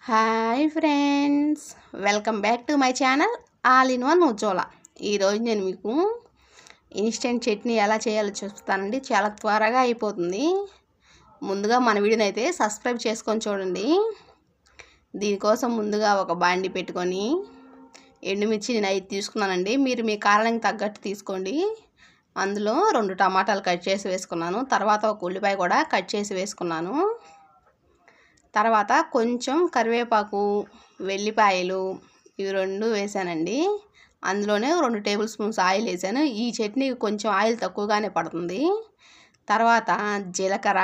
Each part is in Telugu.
Hi friends, welcome back to my channel all in one Ujwala. ఈరోజు నేను మీకు ఇన్స్టెంట్ చట్నీ ఎలా చేయాలో చూస్తానండి. చాలా త్వరగా అయిపోతుంది. ముందుగా మన వీడియోని అయితే సబ్స్క్రైబ్ చేసుకొని చూడండి. దీనికోసం ముందుగా ఒక బాండి పెట్టుకొని ఎండుమిర్చి నేను 5 తీసుకున్నానండి. మీరు మీ కారానికి తగ్గట్టు తీసుకోండి. అందులో 2 టమాటాలు కట్ చేసి వేసుకున్నాను. తర్వాత ఒక ఉల్లిపాయ కూడా కట్ చేసి వేసుకున్నాను. తర్వాత కొంచెం కరివేపాకు, వెల్లిపాయలు ఇవి 2 వేసానండి. అందులోనే 2 టేబుల్ స్పూన్స్ ఆయిల్ వేసాను. ఈ చట్నీ కొంచెం ఆయిల్ తక్కువగానే పడుతుంది. తర్వాత జీలకర్ర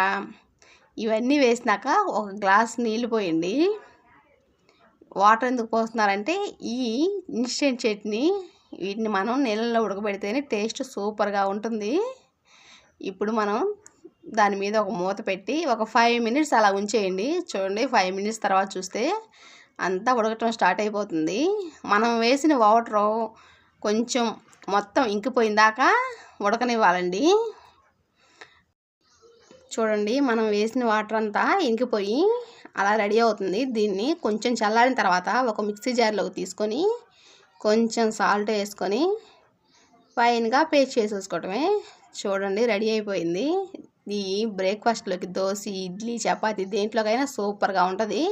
ఇవన్నీ వేసినాక ఒక గ్లాస్ నీళ్ళు పోయండి. వాటర్ ఎందుకు పోస్తున్నారంటే ఈ ఇన్స్టెంట్ చట్నీ వీటిని మనం నీళ్ళలో ఉడకబెడితేనే టేస్ట్ సూపర్గా ఉంటుంది. ఇప్పుడు మనం దాని మీద ఒక మూత పెట్టి ఒక 5 మినిట్స్ అలా ఉంచేయండి. చూడండి, 5 మినిట్స్ తర్వాత చూస్తే అంతా ఉడకటం స్టార్ట్ అయిపోతుంది. మనం వేసిన వాటర్ కొంచెం మొత్తం ఇంకిపోయిందాకా ఉడకనివ్వాలండి. చూడండి, మనం వేసిన వాటర్ అంతా ఇంకిపోయి అలా రెడీ అవుతుంది. దీన్ని కొంచెం చల్లారిన తర్వాత ఒక మిక్సీ జార్లోకి తీసుకొని కొంచెం సాల్ట్ వేసుకొని ఫైన్గా పేస్ట్ చేసేసుకోవటమే. చూడండి, రెడీ అయిపోయింది. ఈ బ్రేక్ఫాస్ట్లోకి దోశ, ఇడ్లీ, చపాతీ దేంట్లోకైనా సూపర్గా ఉంటుంది.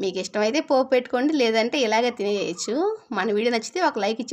మీకు ఇష్టమైతే పోపు పెట్టుకోండి, లేదంటే ఇలాగే తినేయచ్చు. మన వీడియో నచ్చితే ఒక లైక్ ఇచ్చే